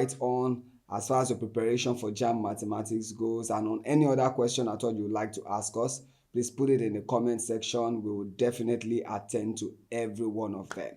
right on as far as your preparation for Jamb mathematics goes, and on any other question at all you would like to ask us, please put it in the comment section. We will definitely attend to every one of them.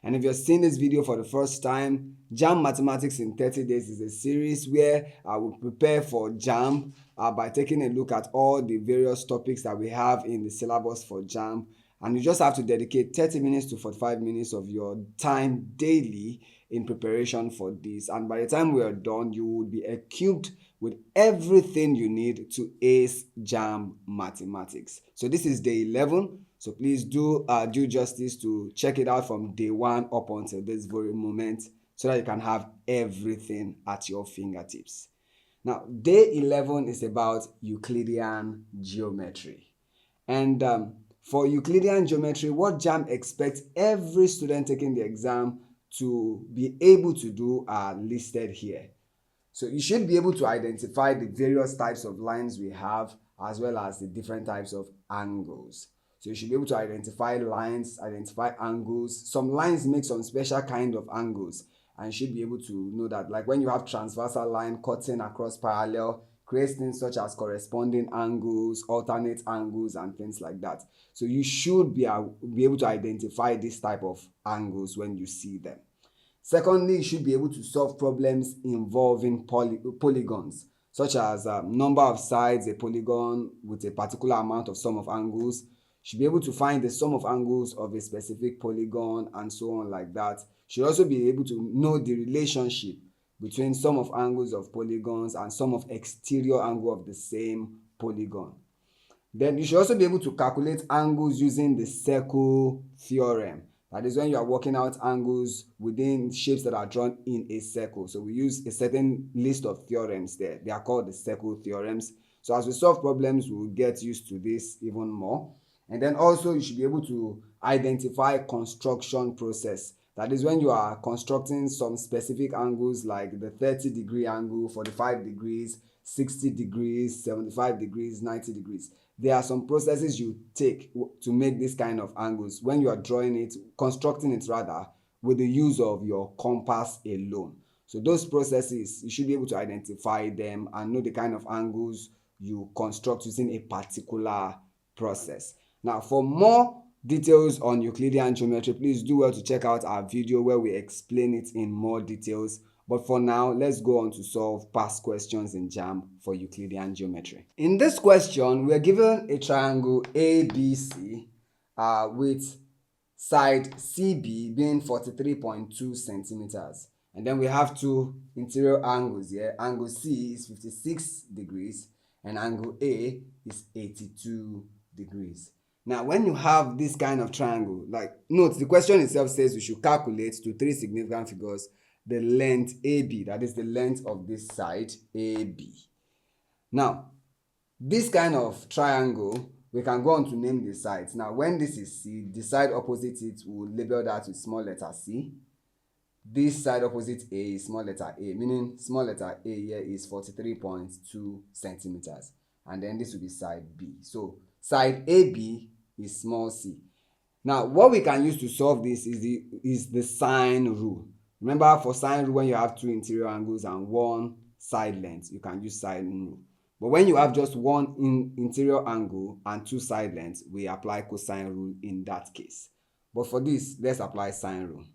And if you're seeing this video for the first time, Jamb Mathematics in 30 Days is a series where I will prepare for Jamb by taking a look at all the various topics that we have in the syllabus for Jamb. And you just have to dedicate 30 minutes to 45 minutes of your time daily in preparation for this. And by the time we are done, you will be equipped with everything you need to ace Jamb Mathematics. So this is day 11. So please do justice to check it out from day 1 up until this very moment so that you can have everything at your fingertips. Now, day 11 is about Euclidean geometry. And for Euclidean geometry, what Jamb expects every student taking the exam to be able to do are listed here. So you should be able to identify the various types of lines we have as well as the different types of angles. So you should be able to identify lines, identify angles. Some lines make some special kind of angles, and you should be able to know that, like when you have transversal line cutting across parallel, creates things such as corresponding angles, alternate angles, and things like that. So you should be able to identify this type of angles when you see them. Secondly, you should be able to solve problems involving polygons, such as number of sides a polygon with a particular amount of sum of angles. You should be able to find the sum of angles of a specific polygon and so on like that. You should also be able to know the relationship between sum of angles of polygons and sum of exterior angle of the same polygon. Then you should also be able to calculate angles using the circle theorem. That is when you are working out angles within shapes that are drawn in a circle. So we use a certain list of theorems there. They are called the circle theorems. So as we solve problems, we will get used to this even more. And then also you should be able to identify construction process. That is when you are constructing some specific angles like the 30-degree angle, 45 degrees, 60 degrees, 75 degrees, 90 degrees. There are some processes you take to make this kind of angles when you are drawing it, constructing it rather, with the use of your compass alone. So those processes, you should be able to identify them and know the kind of angles you construct using a particular process. Now, for more details on Euclidean geometry, please do well to check out our video where we explain it in more details. But for now, let's go on to solve past questions in Jamb for Euclidean geometry. In this question, we are given a triangle ABC with side CB being 43.2 centimeters. And then we have two interior angles here. Angle C is 56 degrees and angle A is 82 degrees. Now, when you have this kind of triangle, like note, the question itself says we should calculate to 3 significant figures the length AB, that is the length of this side AB. Now, this kind of triangle, we can go on to name the sides. Now, when this is C, the side opposite it, will label that with small letter C. This side opposite A is small letter A, meaning small letter A here is 43.2 centimeters. And then this will be side B. So, side AB is small c. Now, what we can use to solve this is the sine rule. Remember, for sine rule, when you have two interior angles and one side length, you can use sine rule. But when you have just one interior angle and two side lengths, we apply cosine rule in that case. But for this, let's apply sine rule.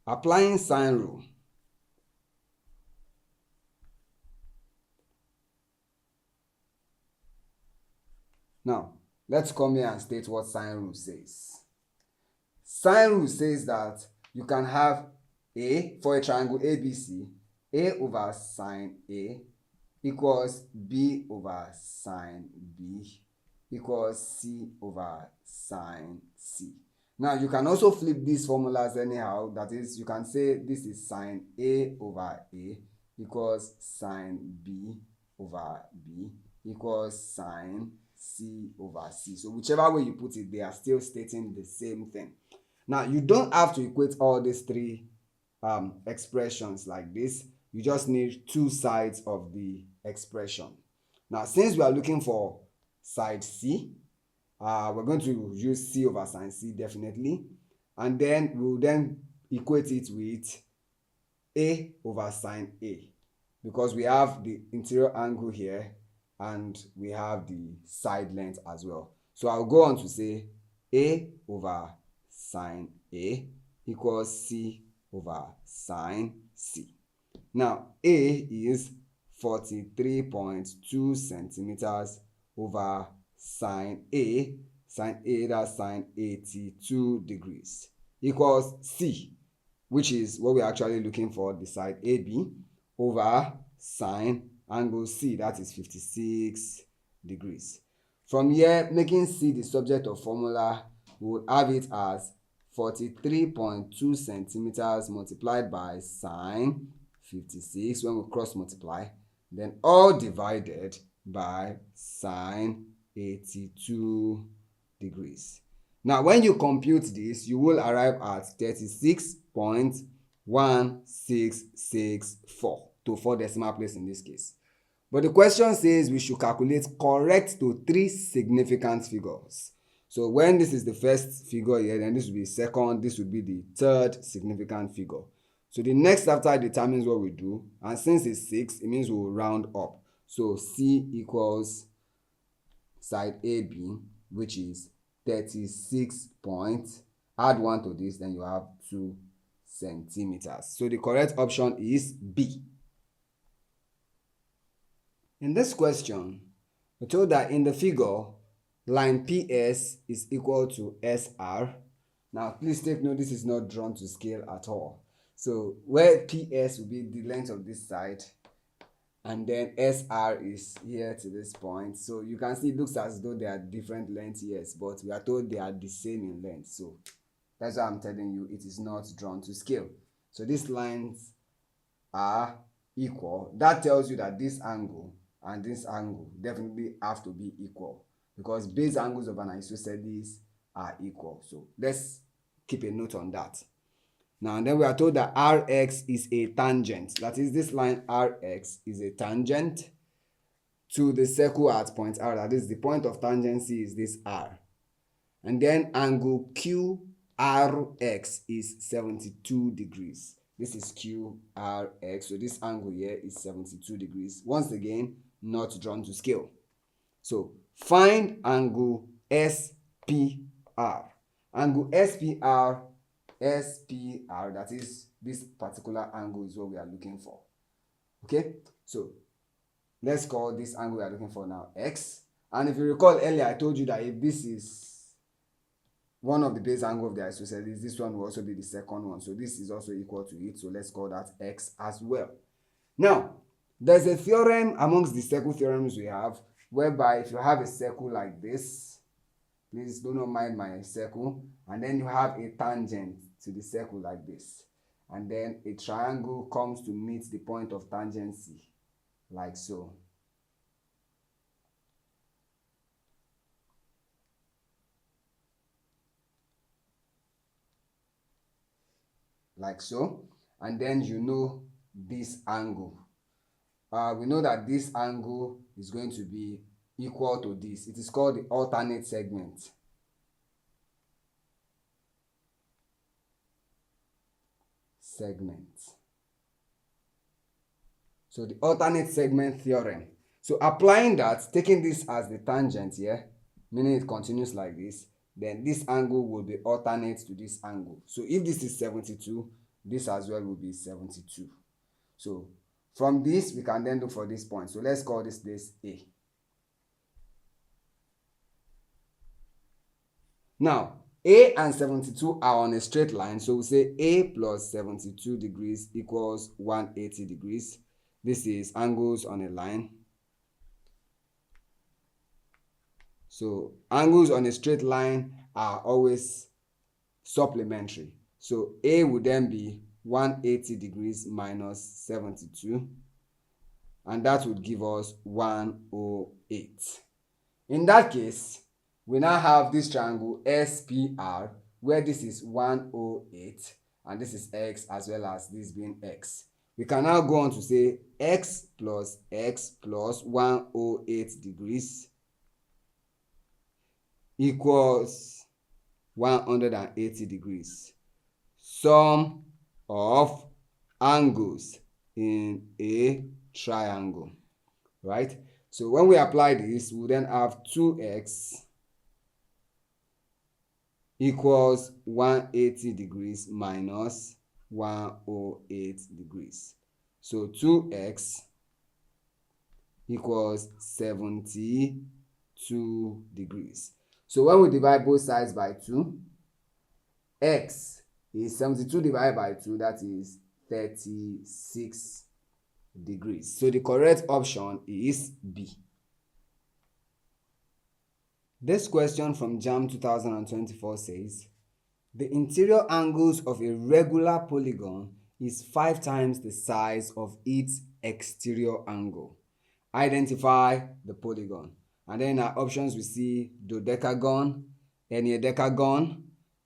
Applying sine rule. Now, let's come here and state what sine rule says. Sine rule says that you can have A, for a triangle ABC, A over sine A equals B over sine B equals C over sine C. Now, you can also flip these formulas anyhow. That is, you can say this is sine A over A equals sine B over B equals sine C over C. So whichever way you put it, they are still stating the same thing. Now, you don't have to equate all these three expressions like this. You just need two sides of the expression. Now, since we are looking for side C, we're going to use C over sine C definitely. And then we'll then equate it with A over sine A, because we have the interior angle here and we have the side length as well. So I'll go on to say A over sine A equals C over sine C. Now A is 43.2 centimeters over sine A. Sine A, that's sine 82 degrees, equals C, which is what we're actually looking for, the side AB, over sine angle C, that is 56 degrees. From here, making C the subject of formula, we would have it as 43.2 centimeters multiplied by sine 56 when we cross multiply, then all divided by sine 82 degrees. Now, when you compute this, you will arrive at 36.1664 to 4 decimal place in this case. But the question says we should calculate correct to 3 significant figures. So when this is the first figure here, then this will be second, this would be the third significant figure. So the next after determines what we do, and since it's 6, it means we'll round up. So C equals side AB, which is 36 points. Add 1 to this, then you have 2 centimeters. So the correct option is B. In this question, we're told that in the figure, line PS is equal to SR. Now, please take note, this is not drawn to scale at all. So where PS will be the length of this side, and then SR is here to this point. So you can see it looks as though they are different lengths, yes, but we are told they are the same in length. So that's why I'm telling you it is not drawn to scale. So these lines are equal. That tells you that this angle and this angle definitely have to be equal, because base angles of an isosceles are equal. So let's keep a note on that. Now, then we are told that Rx is a tangent. That is, this line Rx is a tangent to the circle at point R. That is, the point of tangency is this R. And then angle QRX is 72 degrees. This is QRX. So this angle here is 72 degrees. Once again, not drawn to scale. So find angle SPR. Angle SPR, that is, this particular angle is what we are looking for. Okay, so let's call this angle we are looking for now X. And if you recall earlier, I told you that if this is one of the base angles of the isosceles, this one will also be the second one. So this is also equal to it. So let's call that X as well. Now, there's a theorem amongst the circle theorems we have, whereby if you have a circle like this, please do not mind my circle, and then you have a tangent to the circle like this, and then a triangle comes to meet the point of tangency, like so. Like so, and then you know this angle. We know that this angle is going to be equal to this. It is called the alternate segment. So the alternate segment theorem. So applying that, taking this as the tangent here, meaning it continues like this, then this angle will be alternate to this angle. So if this is 72, this as well will be 72. So from this, we can then look for this point. So let's call this place A. Now, A and 72 are on a straight line. So we say A plus 72 degrees equals 180 degrees. This is angles on a line. So angles on a straight line are always supplementary. So A would then be 180 degrees minus 72, and that would give us 108. In that case, we now have this triangle SPR, where this is 108 and this is X, as well as this being X. We can now go on to say X plus 108 degrees equals 180 degrees. sum of angles in a triangle, right? So when we apply this, we then have 2x equals 180 degrees minus 108 degrees. So 2x equals 72 degrees. So when we divide both sides by 2, x is 72 divided by 2, that is 36 degrees. So the correct option is B. This question from Jamb 2024 says, the interior angles of a regular polygon is 5 times the size of its exterior angle. Identify the polygon. And then in our options we see dodecagon, enneadecagon,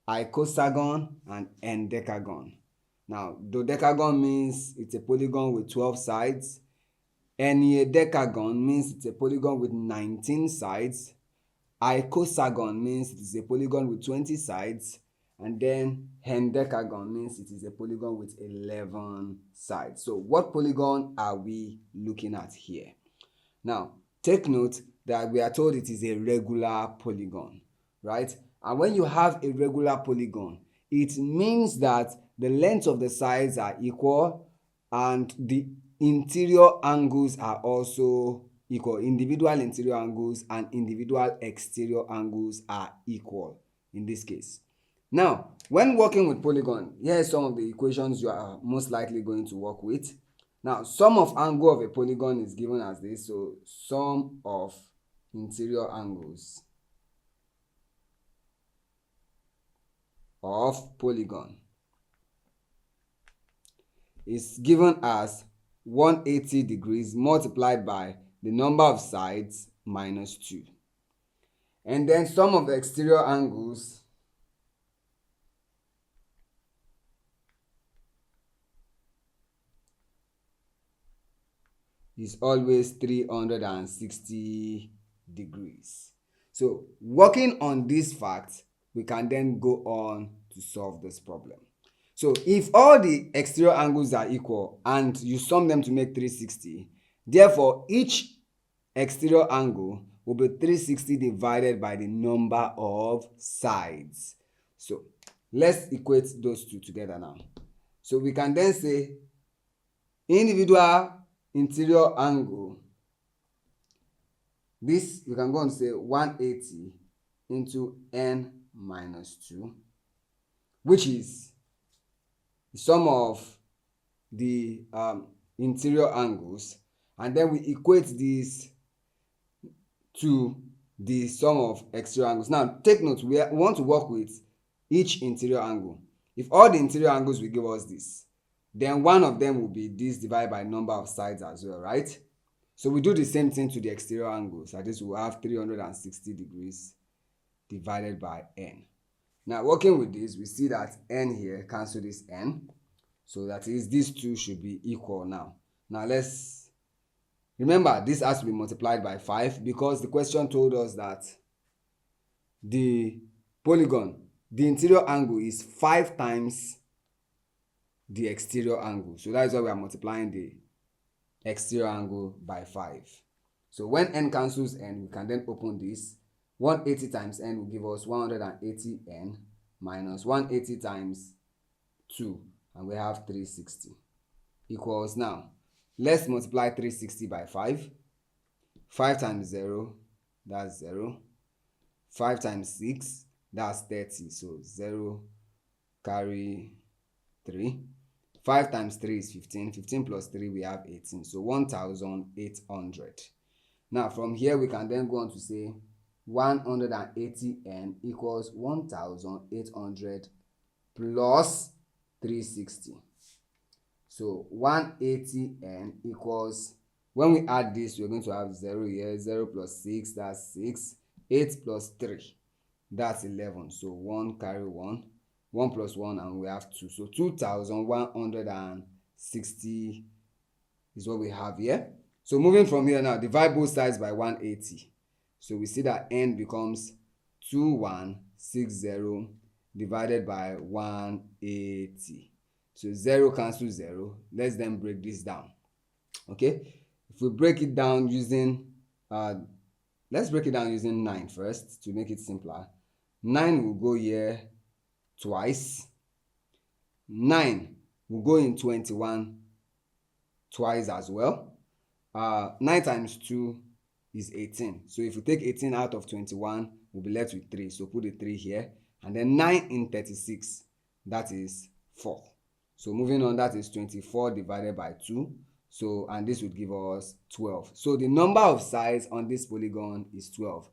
icosagon, and endecagon. Now, dodecagon means it's a polygon with 12 sides. Enneadecagon means it's a polygon with 19 sides. Icosagon means it is a polygon with 20 sides. And then hendecagon means it is a polygon with 11 sides. So what polygon are we looking at here? Now, take note that we are told it is a regular polygon, right? And when you have a regular polygon, it means that the length of the sides are equal and the interior angles are also equal. Individual interior angles and individual exterior angles are equal in this case. Now, when working with polygon, here are some of the equations you are most likely going to work with. Now, sum of angle of a polygon is given as this. So, sum of interior angles of polygon is given as 180 degrees multiplied by the number of sides minus 2. And then sum of the exterior angles is always 360 degrees. So working on this fact, we can then go on to solve this problem. So if all the exterior angles are equal and you sum them to make 360, therefore each exterior angle will be 360 divided by the number of sides. So let's equate those two together now. So we can then say individual interior angle, this you can go and say 180 into n minus 2, which is the sum of the interior angles, and then we equate this to the sum of exterior angles. Now take note, we want to work with each interior angle. If all the interior angles will give us this, then one of them will be this divided by number of sides as well, right? So we do the same thing to the exterior angles. That is, we'll have 360 degrees divided by n. Now working with this, we see that n here cancel this n. So that is, these two should be equal now. Now let's remember, this has to be multiplied by 5 because the question told us that the polygon, the interior angle is 5 times the exterior angle. So that is why we are multiplying the exterior angle by 5. So when n cancels n, we can then open this. 180 times n will give us 180n minus 180 times 2, and we have 360 equals, now let's multiply 360 by 5. 5 times 0, that's 0. 5 times 6, that's 30. So 0 carry 3. 5 times 3 is 15. 15 plus 3, we have 18. So 1,800. Now from here, we can then go on to say 180n equals 1,800 plus 360. So 180n equals, when we add this, we're going to have 0 here. 0 plus 6, that's 6. 8 plus 3, that's 11. So 1 carry 1. 1 plus 1, and we have 2. So 2,160 is what we have here. So moving from here now, divide both sides by 180. So we see that n becomes 2160 divided by 180. So 0 cancels 0. Let's then break this down. Okay, if we break it down using let's break it down using 9 first to make it simpler. 9 will go here twice. 9 will go in 21 twice as well. 9 times 2 is 18. So if we take 18 out of 21, we'll be left with 3. So put a 3 here. And then 9 in 36, that is 4. So moving on, that is 24 divided by 2. So, and this would give us 12. So the number of sides on this polygon is 12.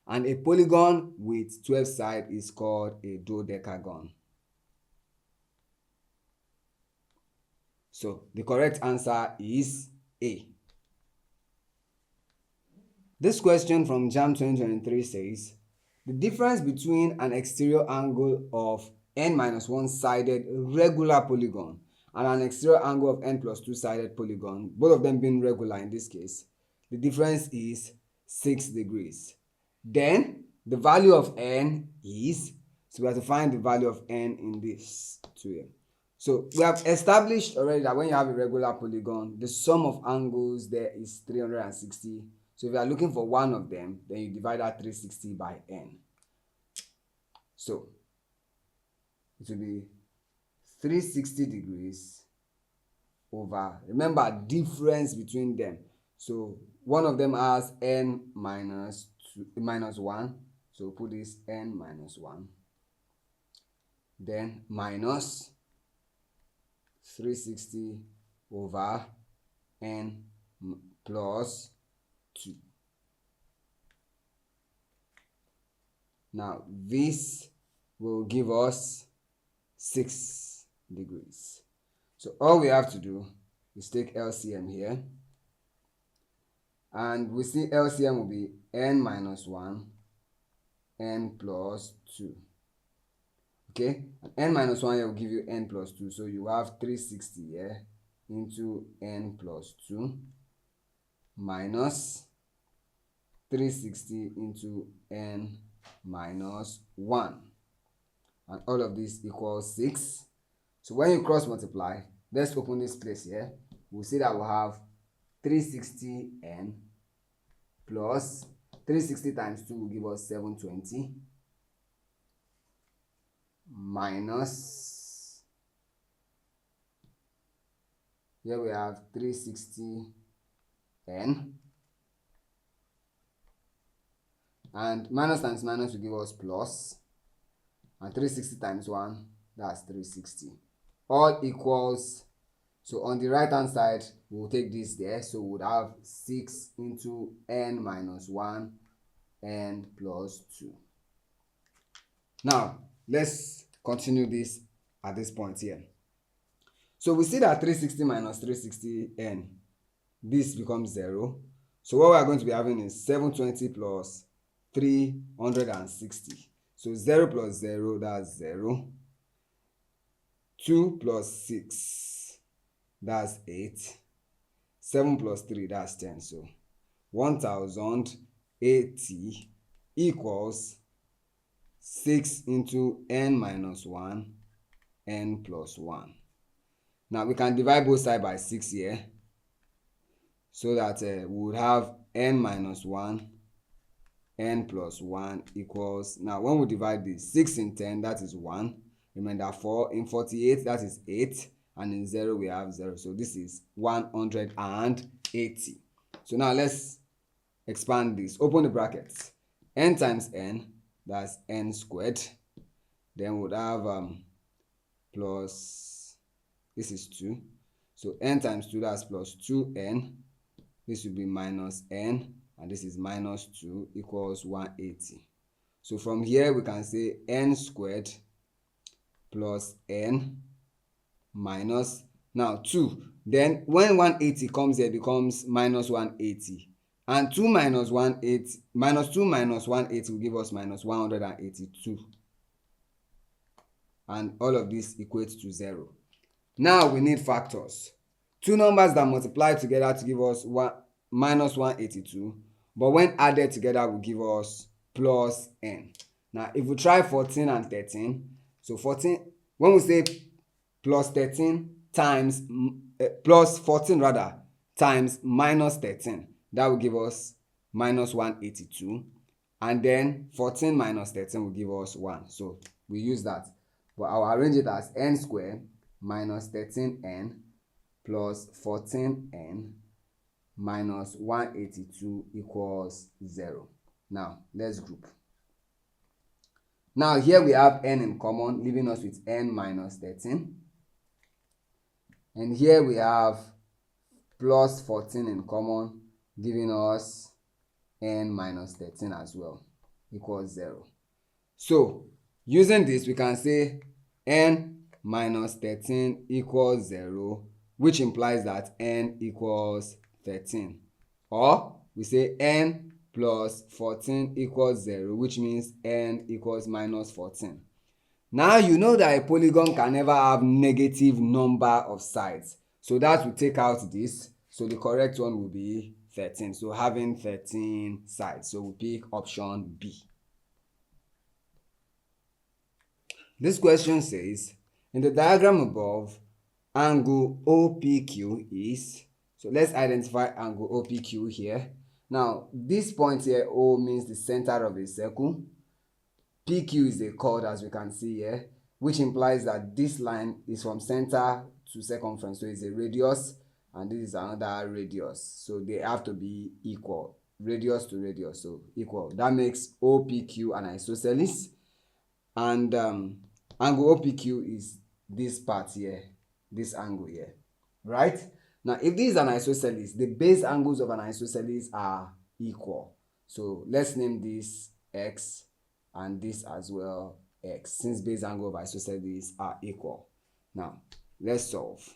And a polygon with 12 sides is called a dodecagon. So the correct answer is A. This question from Jamb 2023 says, the difference between an exterior angle of n-1 sided regular polygon and an exterior angle of n+2 sided polygon, both of them being regular in this case, the difference is 6 degrees. Then the value of n is, so we have to find the value of n in this too here. So we have established already that when you have a regular polygon, the sum of angles there is 360. So if you are looking for one of them, then you divide that 360 by n. So it will be 360 degrees over, remember, difference between them. So one of them has n minus 1. So put this n minus 1. Then minus 360 over n plus 2. Now this will give us 6 degrees. So all we have to do is take LCM here. And we see LCM will be n minus 1, n plus 2. Okay, and n minus 1 here will give you n plus 2. So you have 360 here into n plus 2 minus 360 into n minus 1. And all of this equals 6. So when you cross multiply, let's open this place here. We'll see that we'll have 360n plus 360 times 2 will give us 720 minus, here we have 360n, and minus times minus will give us plus, and 360 times 1, that's 360. All equals, so on the right hand side, we'll take this there, so we would have 6 into n minus 1, n plus 2. Now, let's continue this at this point here. So we see that 360 minus 360n, this becomes 0. So what we are going to be having is 720 plus 360. So 0 plus 0, that's 0. 2 plus 6, that's 8. 7 plus 3, that's 10. So 1080 equals 6 into n minus 1, n plus 1. Now we can divide both sides by 6 here, so that we would have n minus 1, n plus 1 equals, now when we divide this, 6 in 10, that is 1. Remember 4. In 48, that is 8. And in 0, we have 0. So this is 180. So now let's expand this. Open the brackets. N times n, that's n squared. Then we would have plus, this is 2. So n times 2, that's plus 2n. This will be minus n. And this is minus 2 equals 180. So from here, we can say n squared plus n minus, now 2. Then when 180 comes here, it becomes minus 180. And 2 minus 180, minus 2 minus 180 will give us minus 182. And all of this equates to 0. Now we need factors. Two numbers that multiply together to give us minus 182. But when added together will give us plus n. Now if we try 14 and 13, So 14, when we say plus 13 times, plus 14 rather, times minus 13, that will give us minus 182. And then 14 minus 13 will give us 1. So we use that. But I'll arrange it as n squared minus 13n plus 14n minus 182 equals 0. Now, let's group. Now, here we have n in common, leaving us with n minus 13. And here we have plus 14 in common, giving us n minus 13 as well, equals 0. So, using this, we can say n minus 13 equals 0, which implies that n equals 13. Or we say n plus 14 equals 0, which means n equals minus 14. Now you know that a polygon can never have negative number of sides. So that will take out this. So the correct one will be 13. So having 13 sides. So we pick option B. This question says, in the diagram above, angle OPQ is, so let's identify angle OPQ here. Now, this point here, O, means the center of a circle. PQ is the chord, as we can see here, which implies that this line is from center to circumference. So it's a radius, and this is another radius. So they have to be equal, radius to radius, so equal. That makes OPQ an isosceles. And angle OPQ is this part here, this angle here, right? Now, if this is an isosceles, the base angles of an isosceles are equal. So let's name this X and this as well X, since base angle of isosceles are equal. Now, let's solve.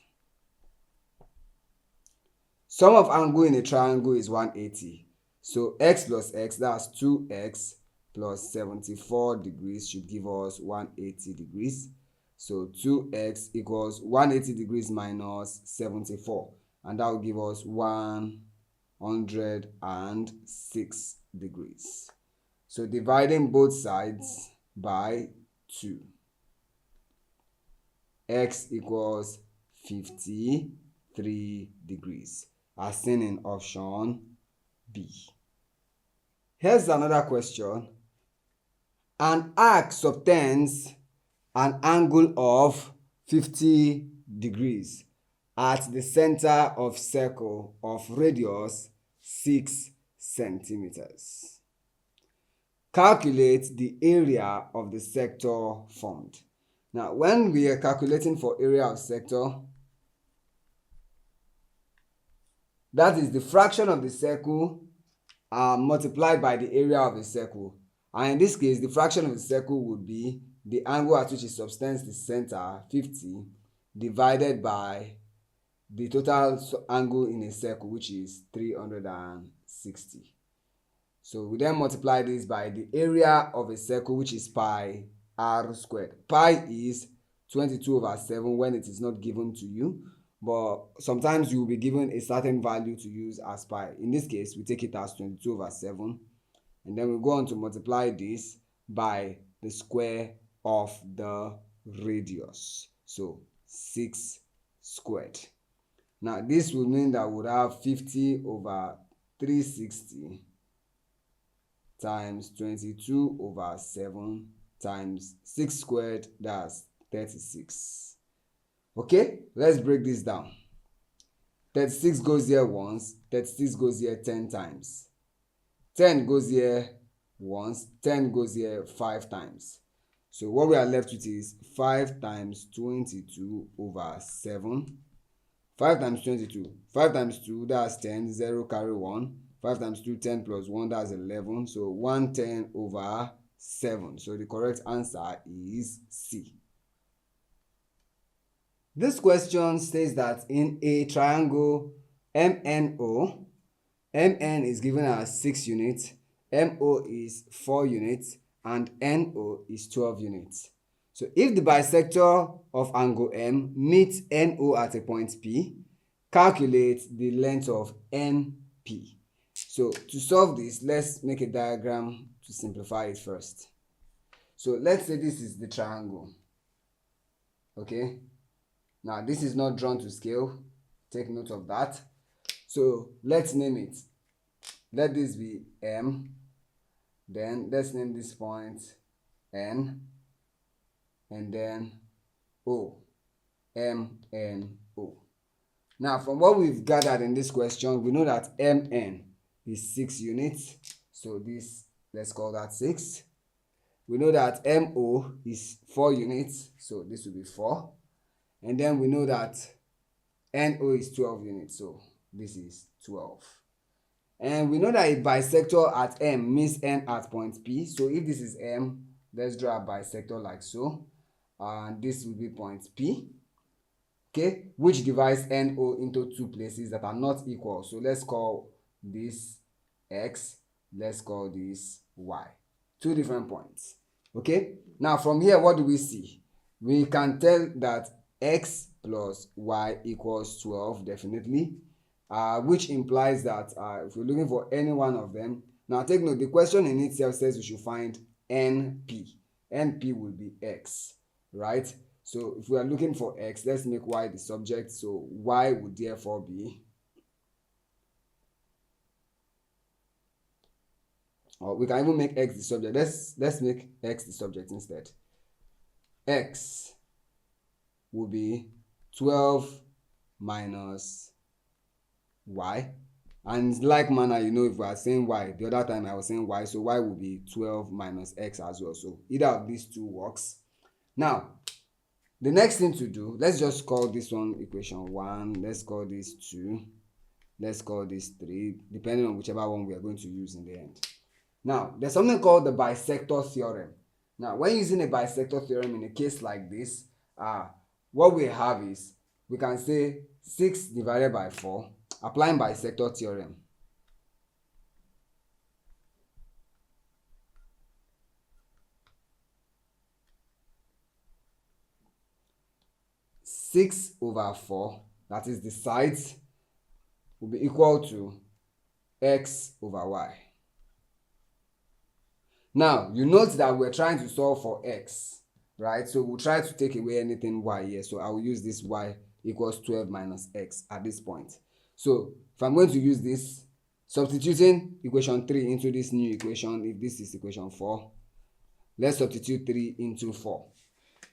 Sum of angle in a triangle is 180. So X plus X, that's 2X plus 74 degrees should give us 180 degrees. So 2x equals 180 degrees minus 74. And that will give us 106 degrees. So dividing both sides by 2. X equals 53 degrees, as seen in option B. Here's another question. An arc subtends an angle of 50 degrees at the center of circle of radius 6 centimeters. Calculate the area of the sector formed. Now, when we are calculating for area of sector, that is the fraction of the circle multiplied by the area of the circle. And in this case, the fraction of the circle would be the angle at which it subtends the center, 50, divided by the total angle in a circle, which is 360. So we then multiply this by the area of a circle, which is pi r squared. Pi is 22/7 when it is not given to you, but sometimes you will be given a certain value to use as pi. In this case, we take it as 22/7, and then we go on to multiply this by the square of the radius. So 6 squared. Now this will mean that we would have 50/360 times 22/7 times 6 squared, that's 36. Okay, let's break this down. 36 goes here once, 36 goes here 10 times. 10 goes here once, 10 goes here 5 times. So what we are left with is 5 times 22/7. 5 times 22. 5 times 2, that's 10. 0 carry 1. 5 times 2, 10 plus 1, that's 11. So 110/7. So the correct answer is C. This question says that in a triangle MNO, MN is given as 6 units, MO is 4 units, and NO is 12 units. So if the bisector of angle M meets NO at a point P, calculate the length of NP. So to solve this, let's make a diagram to simplify it first. So let's say this is the triangle. Okay, now this is not drawn to scale, take note of that. So let's name it. Let this be M, then let's name this point N, and then O. M, N, O. Now from what we've gathered in this question, we know that Mn is 6 units, so this, let's call that 6. We know that MO is 4 units, so this will be 4. And then we know that NO is 12 units, so this is 12. And we know that a bisector at M meets N at point P. So if this is M, let's draw a bisector like so. And this will be point P. Okay, which divides NO into two places that are not equal. So let's call this X, let's call this Y. Two different points. Okay, now from here, what do we see? We can tell that X plus Y equals 12, definitely. Which implies that if we're looking for any one of them, now take note, the question in itself says we should find NP. NP will be X, right? So if we are looking for X, let's make Y the subject. So Y would therefore be, or we can even make X the subject. Let's make X the subject instead. X will be 12 minus Y. And like manner, if we are saying Y, the other time I was saying Y, so Y will be 12 minus X as well. So either of these two works. Now, the next thing to do, let's just call this one equation 1. Let's call this 2. Let's call this 3, depending on whichever one we are going to use in the end. Now, there's something called the bisector theorem. Now, when using a bisector theorem in a case like this, what we have is, we can say 6 divided by 4, applying bisector theorem. Six over 4, that is the sides, will be equal to X over Y. Now, you note that we're trying to solve for X, right? So we'll try to take away anything Y here. So I will use this Y equals 12 minus X at this point. So if I'm going to use this, substituting equation 3 into this new equation, if this is equation 4, let's substitute 3 into 4.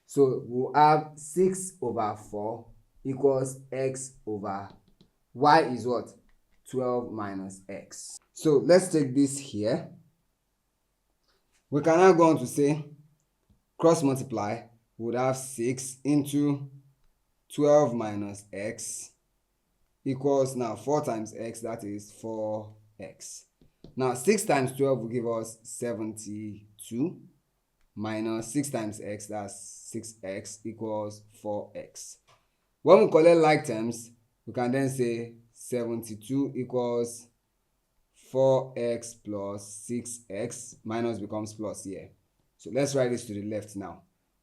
So we'll have 6 over 4 equals X over Y is what? 12 minus X. So let's take this here. We can now go on to say cross multiply, we would have 6 into 12 minus X equals now 4 times X, that is 4X. Now 6 times 12 will give us 72 minus 6 times X, that's 6X equals 4X. When we collect like terms, we can then say 72 equals 4x plus 6x, minus becomes plus here. So let's write this to the left now.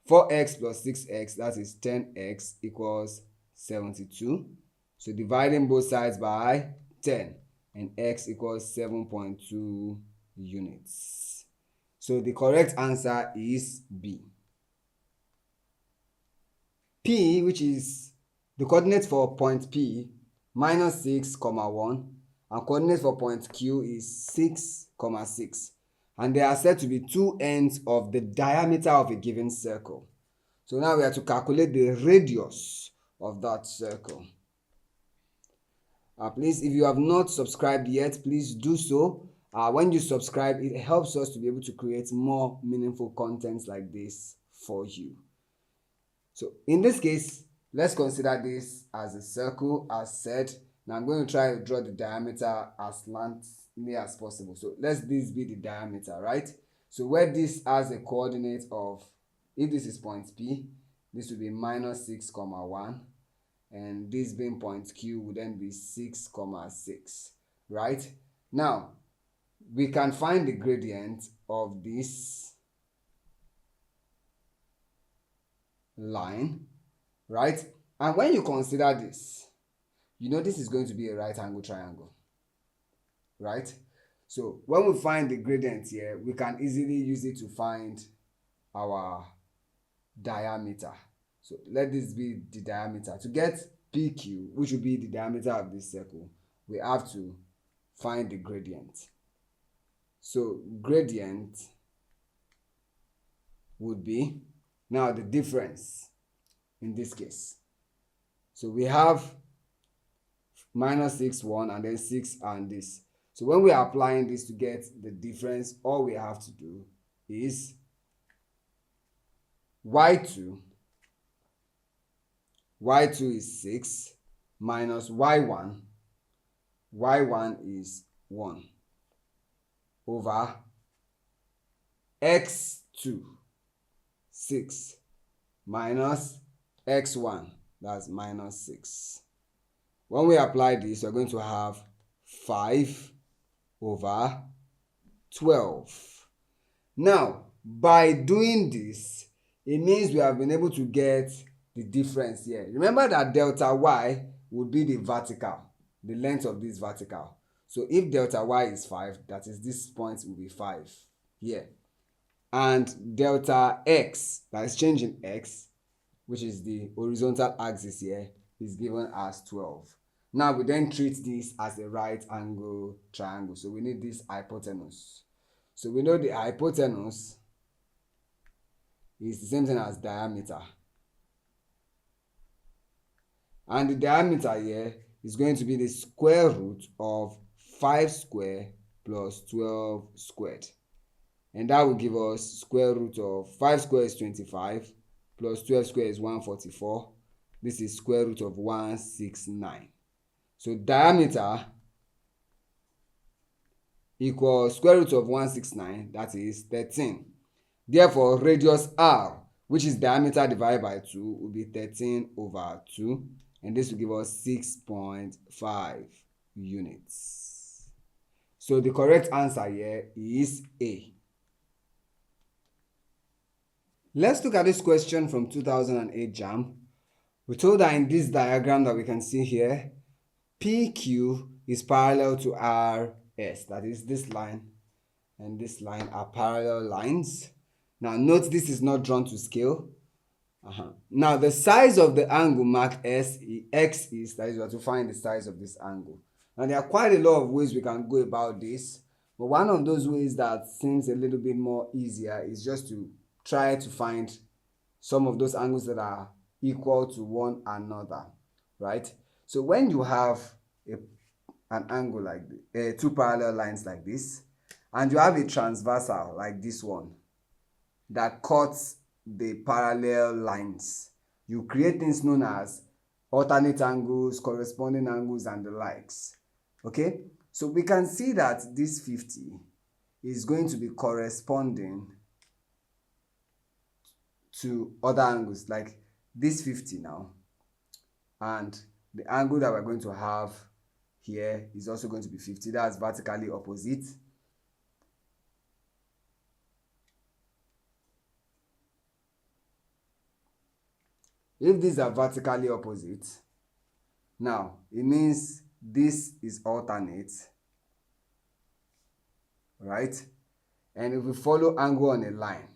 4x plus 6x, that is 10x equals 72. So dividing both sides by 10, and x equals 7.2 units. So the correct answer is B. P, which is the coordinate for point P, minus 6, 1, and coordinate for point Q is 6, 6. And they are said to be two ends of the diameter of a given circle. So now we have to calculate the radius of that circle. Please, if you have not subscribed yet, please do so. When you subscribe, it helps us to be able to create more meaningful contents like this for you. So in this case, let's consider this as a circle, as said. Now I'm going to try to draw the diameter as slightly as possible. So let this be the diameter, right? So where this has a coordinate of, if this is point P, this will be minus 6, 1. And this being point Q would then be 6, 6, right? Now, we can find the gradient of this line, right? And when you consider this, you know this is going to be a right angle triangle, right? So when we find the gradient here, we can easily use it to find our diameter. So let this be the diameter. To get PQ, which will be the diameter of this circle, we have to find the gradient. So gradient would be now the difference in this case. So we have minus 6, 1, and then 6 and this. So when we are applying this to get the difference, all we have to do is y2 is 6 minus y1 is 1 over x2 6 minus x1, that's minus 6. When we apply this, we're going to have 5 over 12. Now, by doing this, it means we have been able to get the difference here. Remember that delta y would be the vertical, the length of this vertical. So if delta y is 5, that is, this point will be 5 here. And delta x, that is change in x, which is the horizontal axis here, is given as 12. Now we then treat this as a right angle triangle. So we need this hypotenuse. So we know the hypotenuse is the same thing as diameter. And the diameter here is going to be the square root of 5 squared plus 12 squared. And that will give us square root of 5 squared is 25 plus 12 squared is 144. This is square root of 169. So diameter equals square root of 169, that is 13. Therefore, radius r, which is diameter divided by 2, will be 13 over 2. And this will give us 6.5 units. So the correct answer here is A. Let's look at this question from 2008 Jamb. We're told that in this diagram that we can see here, PQ is parallel to RS. That is, this line and this line are parallel lines. Now note this is not drawn to scale. Now the size of the angle marked X is, that is, we have to find the size of this angle. Now there are quite a lot of ways we can go about this, but one of those ways that seems a little bit more easier is just to try to find some of those angles that are equal to one another, right? So when you have an angle like this, two parallel lines like this, and you have a transversal like this one that cuts the parallel lines, you create things known as alternate angles, corresponding angles, and the likes. Okay, so we can see that this 50 is going to be corresponding to other angles like this 50 now, and the angle that we're going to have here is also going to be 50. That's vertically opposite. If these are vertically opposite, now it means this is alternate, right? And if we follow angle on a line,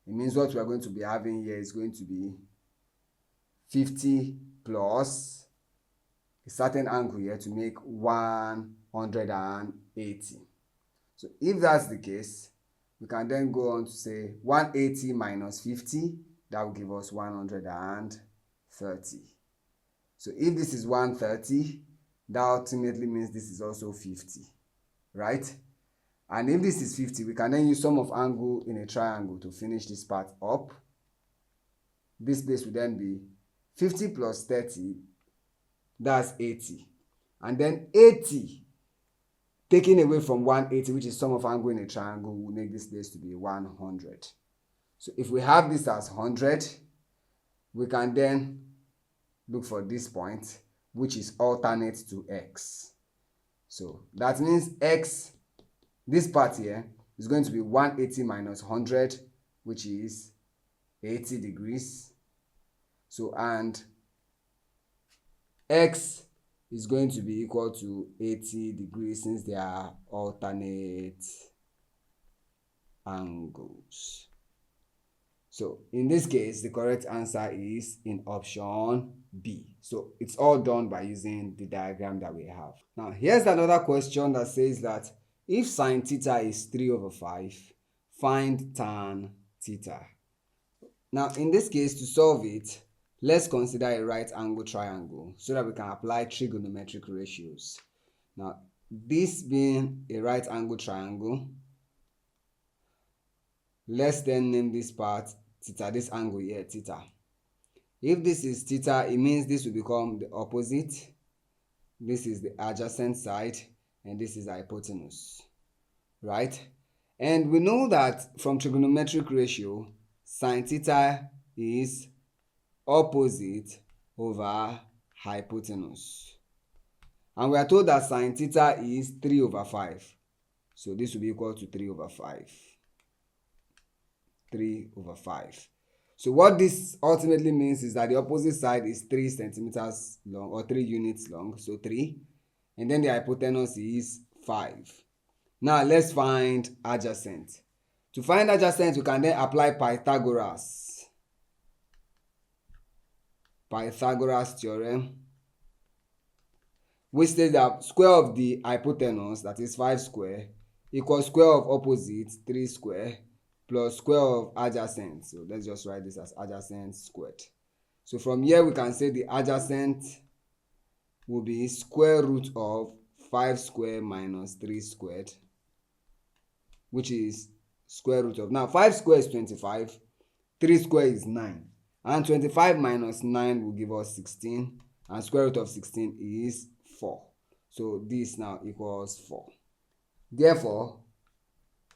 it means what we are going to be having here is going to be 50 plus a certain angle here to make 180. So if that's the case, we can then go on to say 180 minus 50, that will give us 130. So if this is 130, that ultimately means this is also 50, right? And if this is 50, we can then use sum of angle in a triangle to finish this part up. This place will then be 50 plus 30, that's 80. And then 80, taking away from 180, which is sum of angle in a triangle, will make this place to be 100. So if we have this as 100, we can then look for this point, which is alternate to x. So that means x, this part here, is going to be 180 minus 100, which is 80 degrees. So, and x is going to be equal to 80 degrees since they are alternate angles. So in this case, the correct answer is in option B. So it's all done by using the diagram that we have. Now here's another question that says that if sine theta is 3 over 5, find tan theta. Now in this case, to solve it, let's consider a right angle triangle so that we can apply trigonometric ratios. Now this being a right angle triangle, let's then name this part theta, this angle here theta. If this is theta, it means this will become the opposite. This is the adjacent side and this is hypotenuse, right? And we know that from trigonometric ratio, sine theta is opposite over hypotenuse. And we are told that sine theta is 3 over 5. So this will be equal to 3 over 5. 3 over 5. So what this ultimately means is that the opposite side is 3 centimeters long or 3 units long. So 3. And then the hypotenuse is 5. Now let's find adjacent. To find adjacent, we can then apply Pythagoras theorem, which says that square of the hypotenuse, that is 5 square, equals square of opposite, 3 square, plus square of adjacent. So let's just write this as adjacent squared. So from here we can say the adjacent will be square root of 5 square minus 3 squared, which is square root of, now 5 square is 25, 3 square is 9, and 25 minus 9 will give us 16, and square root of 16 is 4. So this now equals 4. Therefore,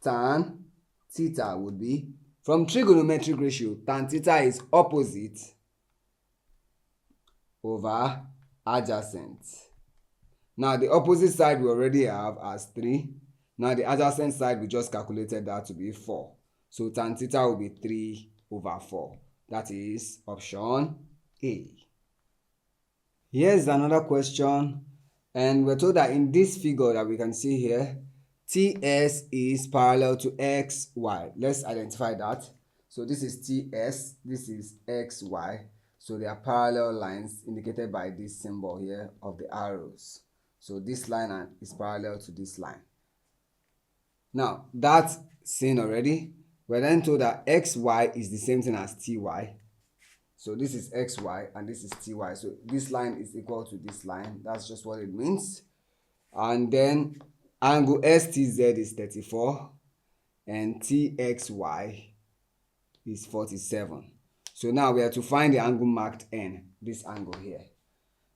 tan theta would be, from trigonometric ratio, tan theta is opposite over adjacent. Now the opposite side we already have as 3. Now the adjacent side we just calculated that to be 4. So tan theta will be 3 over 4. That is option A. Here's another question, and we're told that in this figure that we can see here, TS is parallel to XY. Let's identify that. So this is TS, this is XY. So they are parallel lines indicated by this symbol here of the arrows. So this line is parallel to this line. Now that's seen already. We're then told that XY is the same thing as TY. So this is XY and this is TY. So this line is equal to this line. That's just what it means. And then angle STZ is 34 and TXY is 47. So now we have to find the angle marked N, this angle here.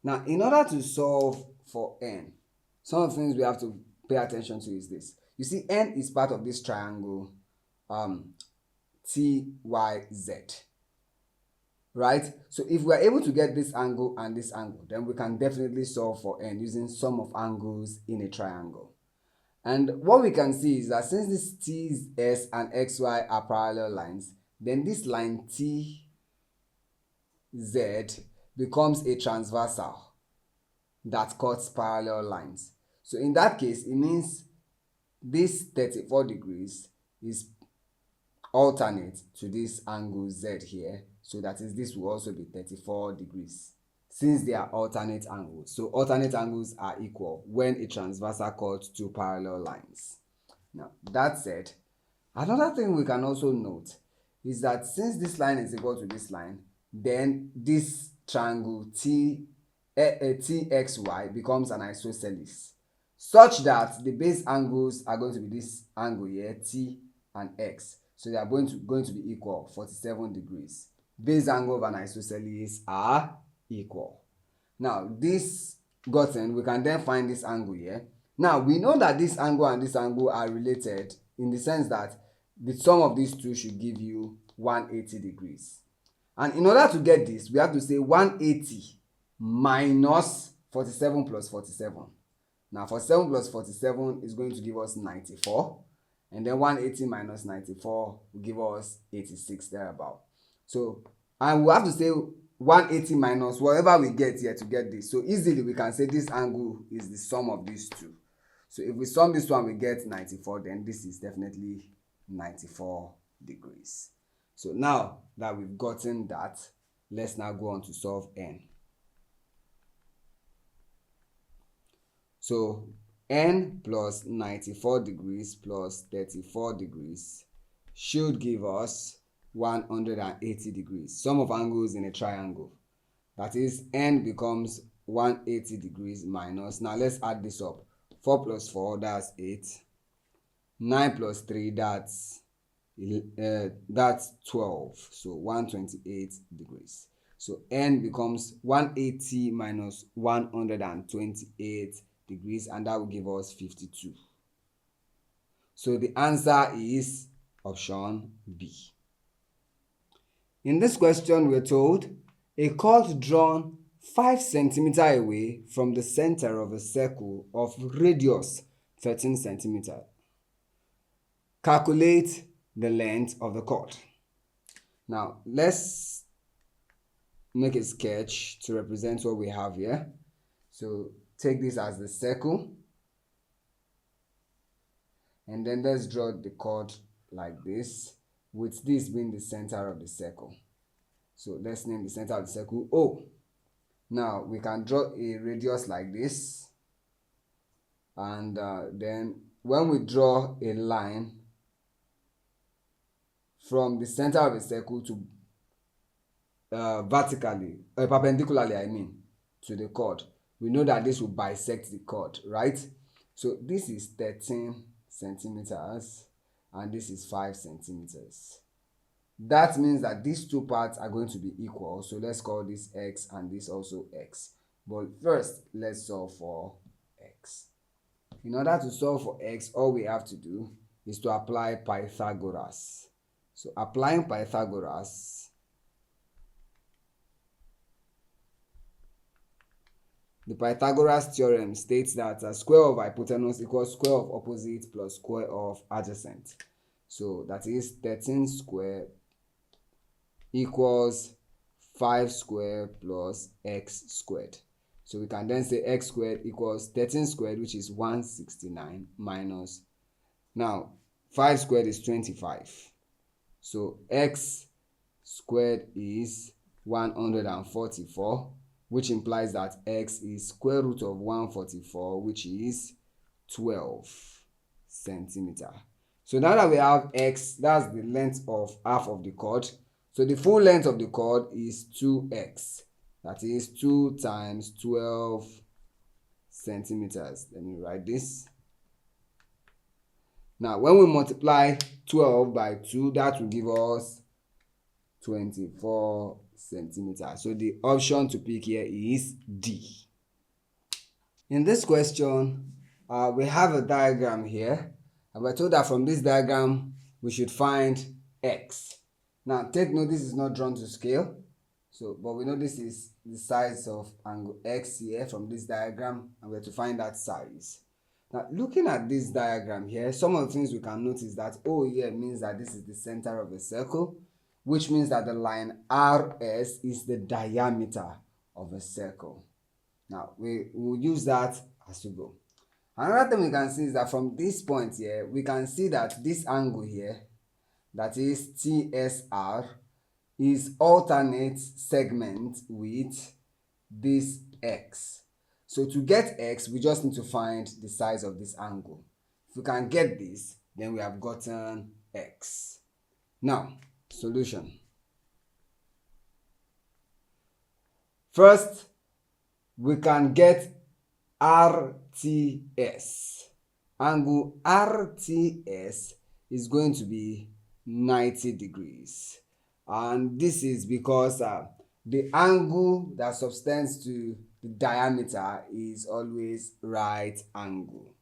Now in order to solve for N, some of the things we have to pay attention to is this. You see, N is part of this triangle TYZ, right? So if we are able to get this angle and this angle, then we can definitely solve for N using sum of angles in a triangle. And what we can see is that since this TS and XY are parallel lines, then this line TZ becomes a transversal that cuts parallel lines. So in that case, it means this 34 degrees is alternate to this angle Z here. So that is, this will also be 34 degrees since they are alternate angles. So alternate angles are equal when a transversal cuts two parallel lines. Now that said, another thing we can also note is that since this line is equal to this line, then this triangle TXY becomes an isosceles, such that the base angles are going to be this angle here, T and X. So they are going to be equal, 47 degrees. Base angle of an isosceles are equal. Now this gotten, we can then find this angle here. Now we know that this angle and this angle are related in the sense that the sum of these two should give you 180 degrees. And in order to get this, we have to say 180 minus 47 plus 47. Now 47 plus 47 is going to give us 94. And then 180 minus 94 will give us 86 thereabout. So, and we have to say 180 minus whatever we get here to get this. So easily we can say this angle is the sum of these two. So if we sum this one, we get 94, then this is definitely 94 degrees. So now that we've gotten that, let's now go on to solve n. So n plus 94 degrees plus 34 degrees should give us 180 degrees. Sum of angles in a triangle. That is, n becomes 180 degrees minus, now let's add this up. 4 plus 4, that's 8. 9 plus 3, that's 12. So 128 degrees. So n becomes 180 minus 128 degrees, and that will give us 52. So the answer is option B. In this question, we're told a chord drawn 5 cm away from the center of a circle of radius 13 cm. Calculate the length of the chord. Now, let's make a sketch to represent what we have here. So take this as the circle, and then let's draw the chord like this, with this being the center of the circle. So let's name the center of the circle O. Now we can draw a radius like this, and then when we draw a line from the center of the circle to perpendicularly, to the chord, we know that this will bisect the chord, right? So this is 13 centimeters and this is 5 centimeters. That means that these two parts are going to be equal. So let's call this x and this also x. But first, let's solve for x. In order to solve for x, all we have to do is to apply Pythagoras. So applying Pythagoras, the Pythagoras theorem states that square of hypotenuse equals square of opposite plus square of adjacent. So that is 13 square equals 5 squared plus x squared. So we can then say x squared equals 13 squared, which is 169, minus, now 5 squared is 25. So x squared is 144, which implies that x is square root of 144, which is 12 centimeter. So now that we have x, that's the length of half of the chord. So the full length of the chord is 2x. That is 2 times 12 centimeters. Let me write this. Now, when we multiply 12 by 2, that will give us 24 centimeters. So the option to pick here is D. In this question, we have a diagram here. And we're told that from this diagram, we should find x. Now, take note, this is not drawn to scale. So, but we know this is the size of angle x here from this diagram, and we're to find that size. Now, looking at this diagram here, some of the things we can notice that O here means that this is the center of a circle, which means that the line RS is the diameter of a circle. Now, we will use that as we go. Another thing we can see is that from this point here, we can see that this angle here, that is TSR, is alternate segment with this x. So to get x, we just need to find the size of this angle. If we can get this, then we have gotten x. Now, solution. First, we can get RTS. Angle RTS is going to be 90 degrees. And this is because the angle that subtends to the diameter is always right angle.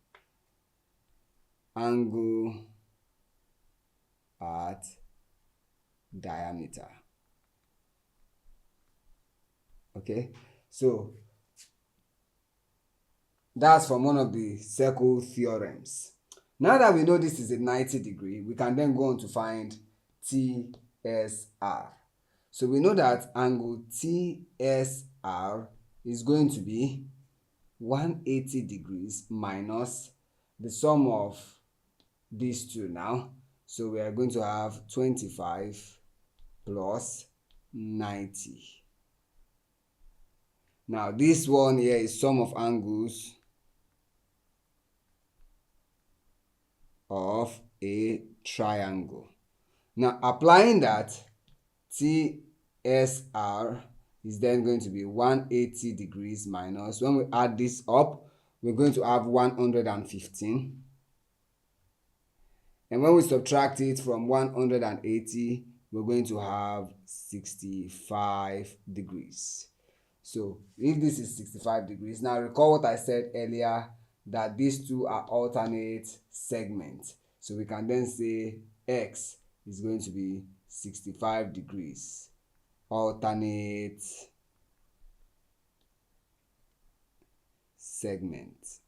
Angle at diameter. Okay, so that's from one of the circle theorems. Now that we know this is a 90 degree, we can then go on to find TSR. So we know that angle TSR is going to be 180 degrees minus the sum of these two now. So we are going to have 25 plus 90. Now this one here is sum of angles of a triangle. Now applying that, TSR is then going to be 180 degrees minus, when we add this up, we're going to have 115. And when we subtract it from 180, we're going to have 65 degrees. So if this is 65 degrees, now recall what I said earlier, that these two are alternate segments. So we can then say X is going to be 65 degrees, alternate segment.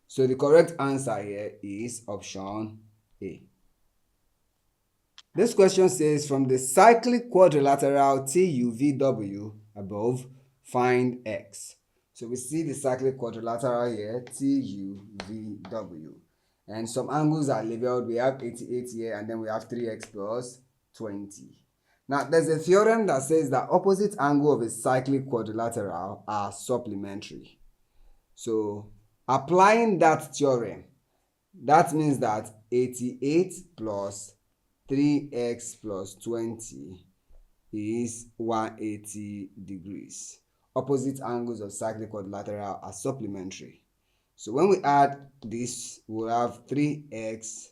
So the correct answer here is option A. This question says, from the cyclic quadrilateral TUVW above, find X. So we see the cyclic quadrilateral here, TUVW. And some angles are labeled. We have 88 here, and then we have 3x plus 20. Now, there's a theorem that says that opposite angle of a cyclic quadrilateral are supplementary. So, applying that theorem, that means that 88 plus 3x plus 20 is 180 degrees. Opposite angles of cyclic quadrilateral are supplementary. So when we add this, we'll have 3x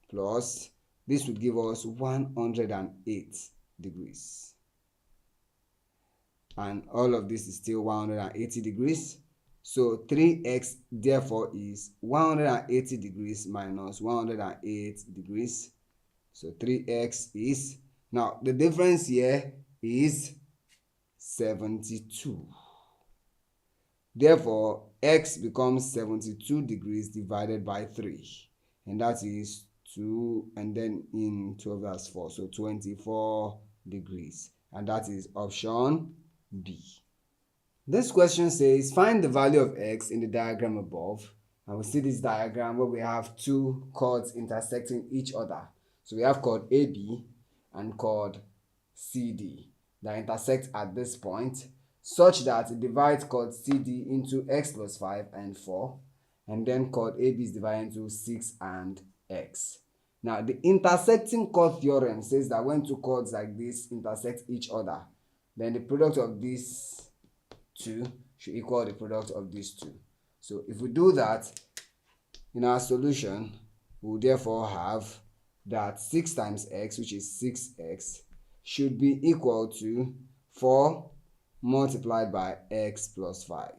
plus, this would give us 108 degrees. And all of this is still 180 degrees. So 3x therefore is 180 degrees minus 108 degrees. So 3x is, now the difference here is 72. Therefore, x becomes 72 degrees divided by 3. And that is 2, and then in 12 that's 4. So 24 degrees. And that is option B. This question says, find the value of x in the diagram above. And we see this diagram where we have two chords intersecting each other. So we have chord AB and chord CD that intersect at this point, such that it divides chord CD into x plus 5 and 4, and then chord AB is divided into 6 and x. Now, the intersecting chord theorem says that when two chords like this intersect each other, then the product of these two should equal the product of these two. So if we do that, in our solution, we'll therefore have that 6 times x, which is 6x, should be equal to 4 multiplied by x plus 5.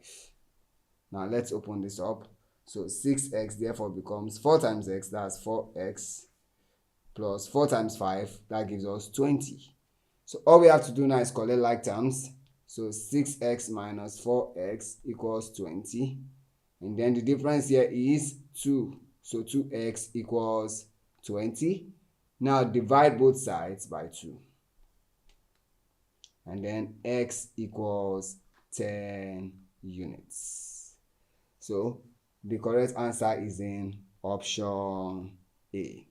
Now let's open this up. So 6x therefore becomes 4 times x, that's 4x, plus 4 times 5, that gives us 20. So all we have to do now is collect like terms. So 6x minus 4x equals 20. And then the difference here is 2. So 2x equals 20. Now divide both sides by 2. And then x equals 10 units. So the correct answer is in option A.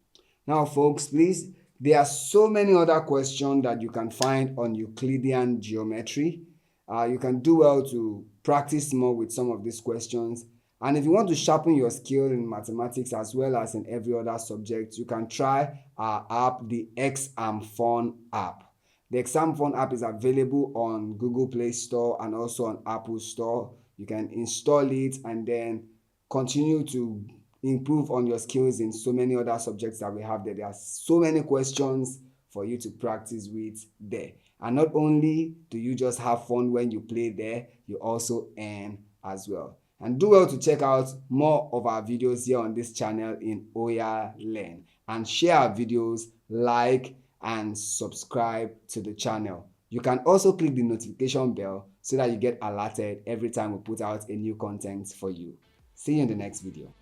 Now folks, please, there are so many other questions that you can find on Euclidean Geometry. You can do well to practice more with some of these questions. And if you want to sharpen your skill in mathematics as well as in every other subject, you can try our app, the Exam Fun app. The Exam Fun app is available on Google Play Store and also on Apple Store. You can install it and then continue to improve on your skills in so many other subjects that we have there. There are so many questions for you to practice with there. And not only do you just have fun when you play there, you also earn as well. And do well to check out more of our videos here on this channel in Oya Learn. And share our videos, like, and subscribe to the channel. You can also click the notification bell so that you get alerted every time we put out a new content for you. See you in the next video.